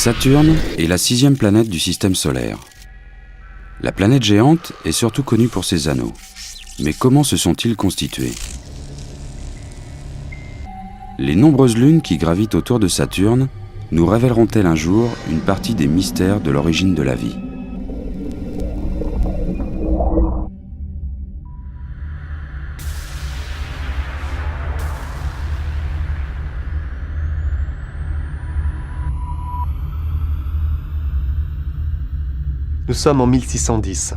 Saturne est la 6e planète du système solaire. La planète géante est surtout connue pour ses anneaux. Mais comment se sont-ils constitués? Les nombreuses lunes qui gravitent autour de Saturne nous révéleront-elles un jour une partie des mystères de l'origine de la vie? Nous sommes en 1610.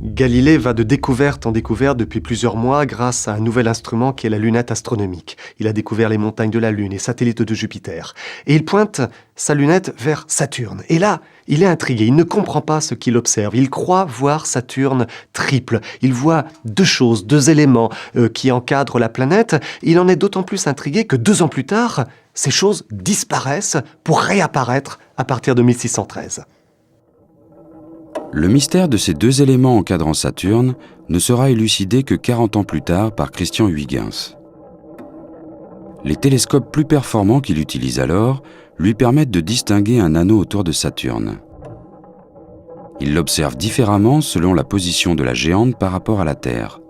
Galilée va de découverte en découverte depuis plusieurs mois grâce à un nouvel instrument qui est la lunette astronomique. Il a découvert les montagnes de la Lune et satellites de Jupiter. Et il pointe sa lunette vers Saturne. Et là, il est intrigué. Il ne comprend pas ce qu'il observe. Il croit voir Saturne triple. Il voit deux choses, deux éléments qui encadrent la planète. Il en est d'autant plus intrigué que 2 ans plus tard, ces choses disparaissent pour réapparaître à partir de 1613. Le mystère de ces 2 éléments encadrant Saturne ne sera élucidé que 40 ans plus tard par Christian Huygens. Les télescopes plus performants qu'il utilise alors lui permettent de distinguer un anneau autour de Saturne. Il l'observe différemment selon la position de la géante par rapport à la Terre.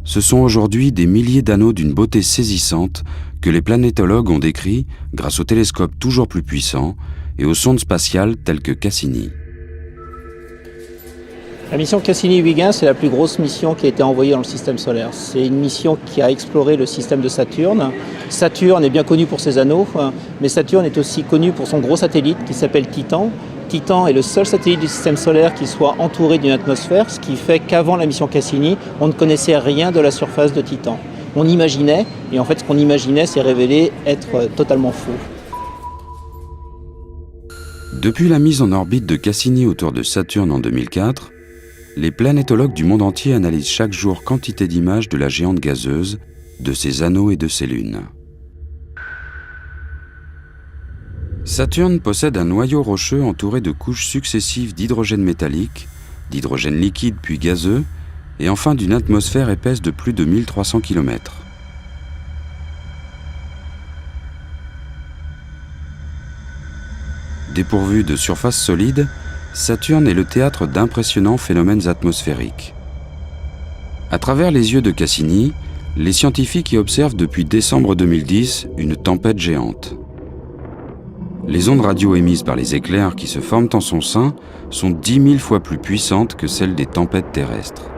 Ce sont aujourd'hui des milliers d'anneaux d'une beauté saisissante que les planétologues ont décrits grâce aux télescopes toujours plus puissants et aux sondes spatiales telles que Cassini. La mission Cassini-Huygens est la plus grosse mission qui a été envoyée dans le système solaire. C'est une mission qui a exploré le système de Saturne. Saturne est bien connu pour ses anneaux, mais Saturne est aussi connu pour son gros satellite qui s'appelle Titan. Titan est le seul satellite du système solaire qui soit entouré d'une atmosphère, ce qui fait qu'avant la mission Cassini, on ne connaissait rien de la surface de Titan. On imaginait, et en fait ce qu'on imaginait s'est révélé être totalement faux. Depuis la mise en orbite de Cassini autour de Saturne en 2004, les planétologues du monde entier analysent chaque jour quantité d'images de la géante gazeuse, de ses anneaux et de ses lunes. Saturne possède un noyau rocheux entouré de couches successives d'hydrogène métallique, d'hydrogène liquide puis gazeux, et enfin d'une atmosphère épaisse de plus de 1300 km. Dépourvu de surface solide, Saturne est le théâtre d'impressionnants phénomènes atmosphériques. À travers les yeux de Cassini, les scientifiques y observent depuis décembre 2010 une tempête géante. Les ondes radio émises par les éclairs qui se forment en son sein sont 10 000 fois plus puissantes que celles des tempêtes terrestres.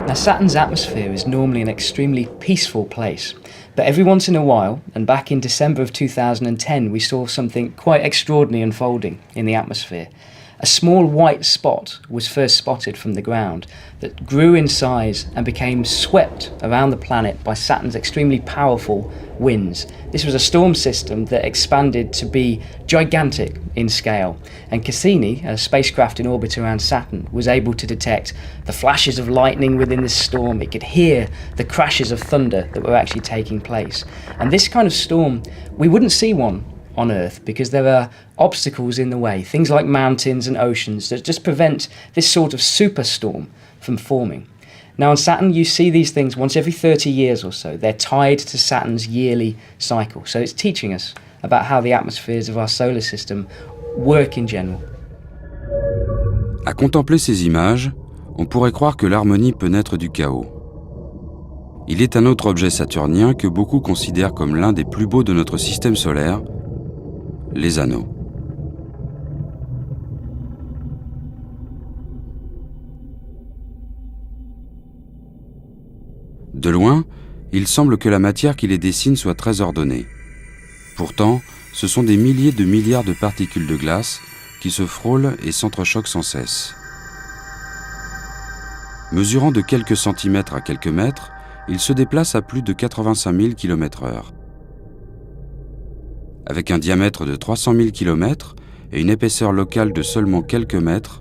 Now, Saturn's atmosphere is normally an extremely peaceful place, but every once in a while, and back in December of 2010, we saw something quite extraordinary unfolding in the atmosphere. A small white spot was first spotted from the ground that grew in size and became swept around the planet by Saturn's extremely powerful winds. This was a storm system that expanded to be gigantic in scale, and Cassini, a spacecraft in orbit around Saturn, was able to detect the flashes of lightning within this storm. It could hear the crashes of thunder that were actually taking place. And this kind of storm, we wouldn't see one on Earth because there are obstacles in the way, things like mountains and oceans that just prevent this sort of superstorm from forming. Now on Saturn you see these things once every 30 years or so. They're tied to Saturn's yearly cycle. So it's teaching us about how the atmospheres of our solar system work in general. À contempler ces images, on pourrait croire que l'harmonie peut naître du chaos. Il est un autre objet saturnien que beaucoup considèrent comme l'un des plus beaux de notre système solaire, les anneaux. De loin, il semble que la matière qui les dessine soit très ordonnée. Pourtant, ce sont des milliers de milliards de particules de glace qui se frôlent et s'entrechoquent sans cesse. Mesurant de quelques centimètres à quelques mètres, ils se déplacent à plus de 85 000 km/h. Avec un diamètre de 300 000 km et une épaisseur locale de seulement quelques mètres,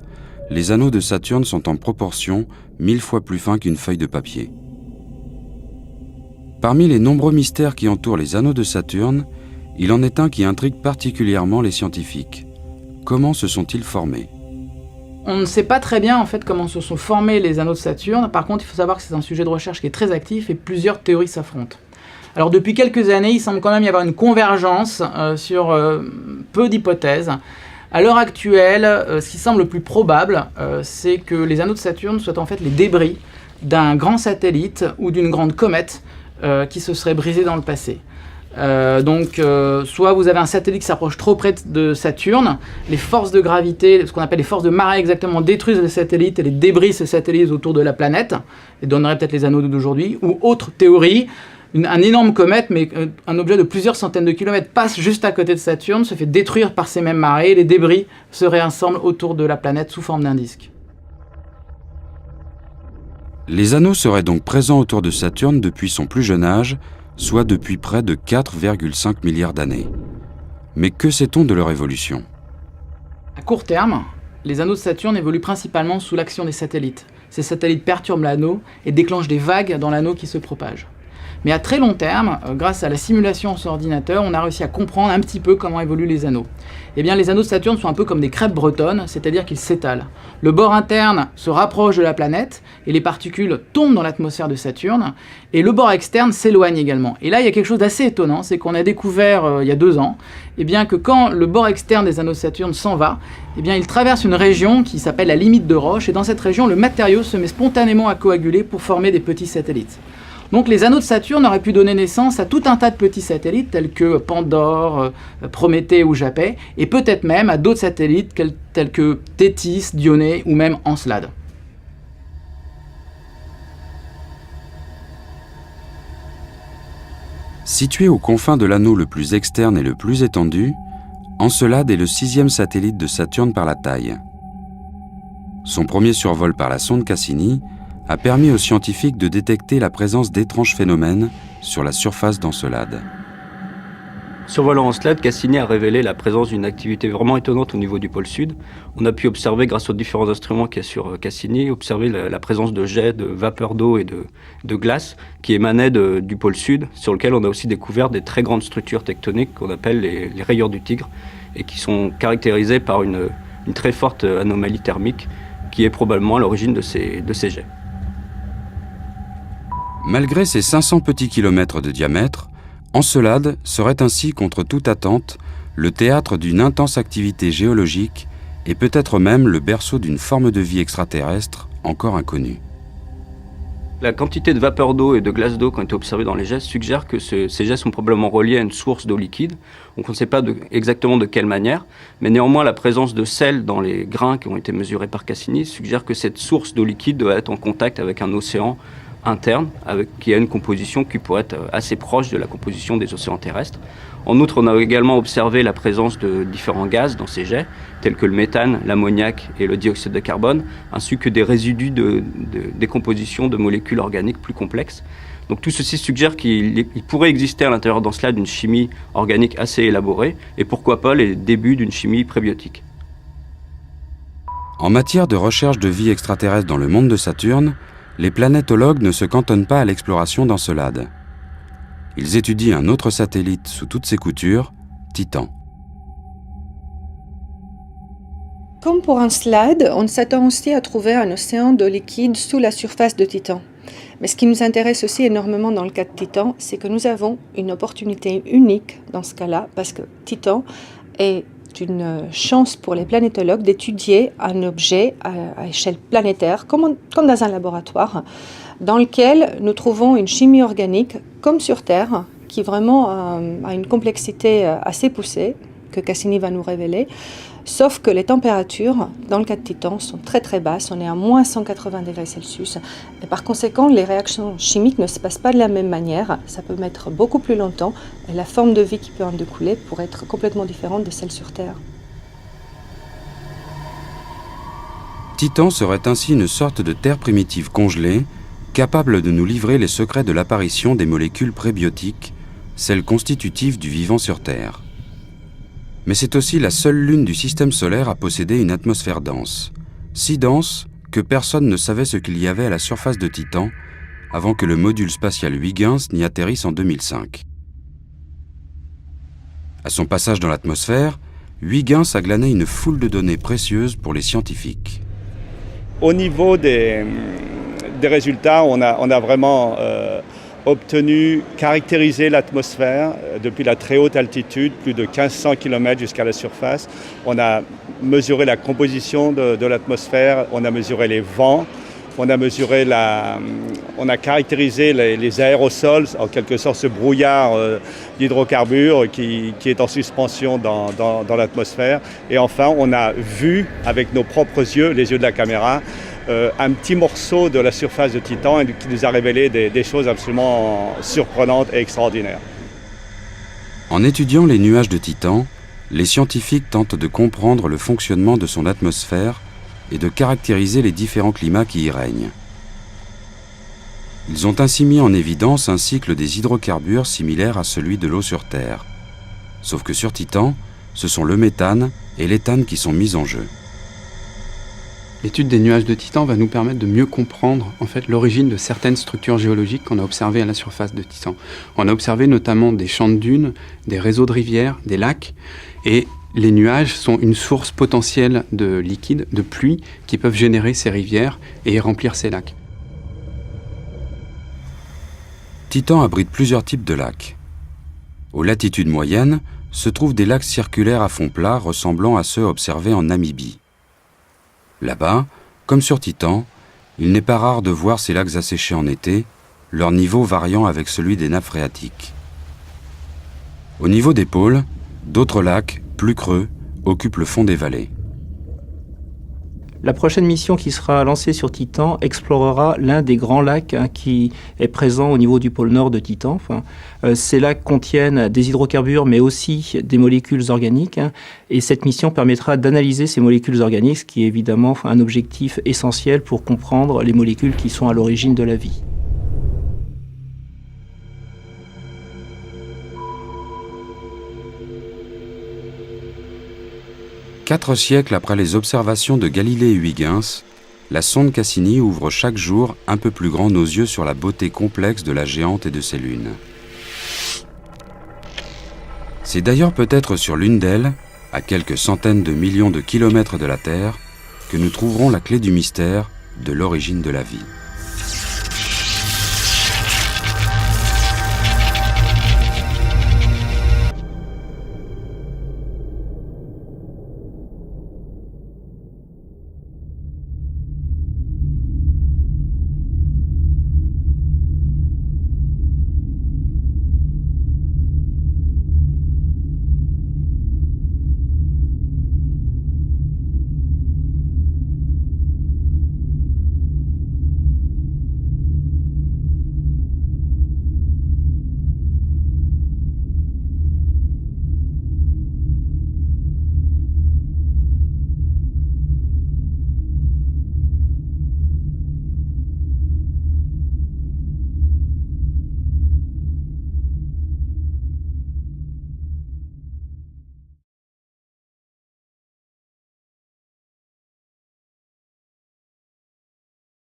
les anneaux de Saturne sont en proportion 1000 fois plus fins qu'une feuille de papier. Parmi les nombreux mystères qui entourent les anneaux de Saturne, il en est un qui intrigue particulièrement les scientifiques. Comment se sont-ils formés ? On ne sait pas très bien en fait comment se sont formés les anneaux de Saturne. Par contre, il faut savoir que c'est un sujet de recherche qui est très actif et plusieurs théories s'affrontent. Alors depuis quelques années, il semble quand même y avoir une convergence sur peu d'hypothèses. À l'heure actuelle, ce qui semble le plus probable, c'est que les anneaux de Saturne soient en fait les débris d'un grand satellite ou d'une grande comète qui se serait brisée dans le passé. Soit vous avez un satellite qui s'approche trop près de Saturne, les forces de gravité, ce qu'on appelle les forces de marée exactement, détruisent le satellite et les débris se satellisent autour de la planète et donneraient peut-être les anneaux d'aujourd'hui. Ou autre théorie, un énorme comète, mais un objet de plusieurs centaines de kilomètres passe juste à côté de Saturne, se fait détruire par ces mêmes marées, et les débris se réassemblent autour de la planète sous forme d'un disque. Les anneaux seraient donc présents autour de Saturne depuis son plus jeune âge, soit depuis près de 4,5 milliards d'années. Mais que sait-on de leur évolution ? À court terme, les anneaux de Saturne évoluent principalement sous l'action des satellites. Ces satellites perturbent l'anneau et déclenchent des vagues dans l'anneau qui se propagent. Mais à très long terme, grâce à la simulation sur ordinateur, on a réussi à comprendre un petit peu comment évoluent les anneaux. Eh bien, les anneaux de Saturne sont un peu comme des crêpes bretonnes, c'est-à-dire qu'ils s'étalent. Le bord interne se rapproche de la planète et les particules tombent dans l'atmosphère de Saturne, et le bord externe s'éloigne également. Et là, il y a quelque chose d'assez étonnant, c'est qu'on a découvert il y a 2 ans, eh bien, que quand le bord externe des anneaux de Saturne s'en va, eh bien, il traverse une région qui s'appelle la limite de Roche, et dans cette région, le matériau se met spontanément à coaguler pour former des petits satellites. Donc les anneaux de Saturne auraient pu donner naissance à tout un tas de petits satellites tels que Pandore, Prométhée ou Japet, et peut-être même à d'autres satellites tels que Thétis, Dionée ou même Encelade. Situé aux confins de l'anneau le plus externe et le plus étendu, Encelade est le 6e satellite de Saturne par la taille. Son premier survol par la sonde Cassini a permis aux scientifiques de détecter la présence d'étranges phénomènes sur la surface d'Encelade. Survolant Encelade, Cassini a révélé la présence d'une activité vraiment étonnante au niveau du pôle sud. On a pu observer, grâce aux différents instruments qu'il y a sur Cassini, observer la présence de jets, de vapeur d'eau et de glace qui émanaient du pôle sud, sur lequel on a aussi découvert des très grandes structures tectoniques qu'on appelle les rayures du Tigre, et qui sont caractérisées par une très forte anomalie thermique qui est probablement à l'origine de ces jets. Malgré ses 500 petits kilomètres de diamètre, Encelade serait ainsi, contre toute attente, le théâtre d'une intense activité géologique et peut-être même le berceau d'une forme de vie extraterrestre encore inconnue. La quantité de vapeur d'eau et de glace d'eau qui ont été observées dans les jets suggère que ces jets sont probablement reliés à une source d'eau liquide. Donc on ne sait pas exactement de quelle manière, mais néanmoins la présence de sel dans les grains qui ont été mesurés par Cassini suggère que cette source d'eau liquide doit être en contact avec un océan interne, qui a une composition qui pourrait être assez proche de la composition des océans terrestres. En outre, on a également observé la présence de différents gaz dans ces jets, tels que le méthane, l'ammoniac et le dioxyde de carbone, ainsi que des résidus de décomposition de molécules organiques plus complexes. Donc tout ceci suggère qu'il pourrait exister à l'intérieur d'Encelade une chimie organique assez élaborée, et pourquoi pas les débuts d'une chimie prébiotique. En matière de recherche de vie extraterrestre dans le monde de Saturne, les planétologues ne se cantonnent pas à l'exploration d'Encelade. Ils étudient un autre satellite sous toutes ses coutures, Titan. Comme pour Encelade, on s'attend aussi à trouver un océan d'eau liquide sous la surface de Titan. Mais ce qui nous intéresse aussi énormément dans le cas de Titan, c'est que nous avons une opportunité unique dans ce cas-là, parce que Titan est une chance pour les planétologues d'étudier un objet à échelle planétaire, comme dans un laboratoire, dans lequel nous trouvons une chimie organique, comme sur Terre, qui vraiment a une complexité assez poussée, que Cassini va nous révéler, sauf que les températures, dans le cas de Titan, sont très très basses, on est à moins 180 degrés Celsius, et par conséquent, les réactions chimiques ne se passent pas de la même manière, ça peut mettre beaucoup plus longtemps, et la forme de vie qui peut en découler pourrait être complètement différente de celle sur Terre. Titan serait ainsi une sorte de terre primitive congelée, capable de nous livrer les secrets de l'apparition des molécules prébiotiques, celles constitutives du vivant sur Terre. Mais c'est aussi la seule lune du système solaire à posséder une atmosphère dense. Si dense que personne ne savait ce qu'il y avait à la surface de Titan avant que le module spatial Huygens n'y atterrisse en 2005. À son passage dans l'atmosphère, Huygens a glané une foule de données précieuses pour les scientifiques. Au niveau des résultats, on a vraiment caractérisé l'atmosphère depuis la très haute altitude, plus de 1500 km jusqu'à la surface. On a mesuré la composition de l'atmosphère, on a mesuré les vents, on a caractérisé les aérosols, en quelque sorte ce brouillard d'hydrocarbures qui est en suspension dans l'atmosphère. Et enfin, on a vu avec nos propres yeux, les yeux de la caméra, un petit morceau de la surface de Titan et qui nous a révélé des choses absolument surprenantes et extraordinaires. En étudiant les nuages de Titan, les scientifiques tentent de comprendre le fonctionnement de son atmosphère et de caractériser les différents climats qui y règnent. Ils ont ainsi mis en évidence un cycle des hydrocarbures similaire à celui de l'eau sur Terre. Sauf que sur Titan, ce sont le méthane et l'éthane qui sont mis en jeu. L'étude des nuages de Titan va nous permettre de mieux comprendre en fait l'origine de certaines structures géologiques qu'on a observées à la surface de Titan. On a observé notamment des champs de dunes, des réseaux de rivières, des lacs, et les nuages sont une source potentielle de liquide, de pluie, qui peuvent générer ces rivières et remplir ces lacs. Titan abrite plusieurs types de lacs. Aux latitudes moyennes se trouvent des lacs circulaires à fond plat ressemblant à ceux observés en Namibie. Là-bas, comme sur Titan, il n'est pas rare de voir ces lacs asséchés en été, leur niveau variant avec celui des nappes phréatiques. Au niveau des pôles, d'autres lacs, plus creux, occupent le fond des vallées. La prochaine mission qui sera lancée sur Titan explorera l'un des grands lacs qui est présent au niveau du pôle nord de Titan. Ces lacs contiennent des hydrocarbures mais aussi des molécules organiques et cette mission permettra d'analyser ces molécules organiques, ce qui est évidemment un objectif essentiel pour comprendre les molécules qui sont à l'origine de la vie. Quatre siècles après les observations de Galilée et Huygens, la sonde Cassini ouvre chaque jour un peu plus grand nos yeux sur la beauté complexe de la géante et de ses lunes. C'est d'ailleurs peut-être sur l'une d'elles, à quelques centaines de millions de kilomètres de la Terre, que nous trouverons la clé du mystère de l'origine de la vie.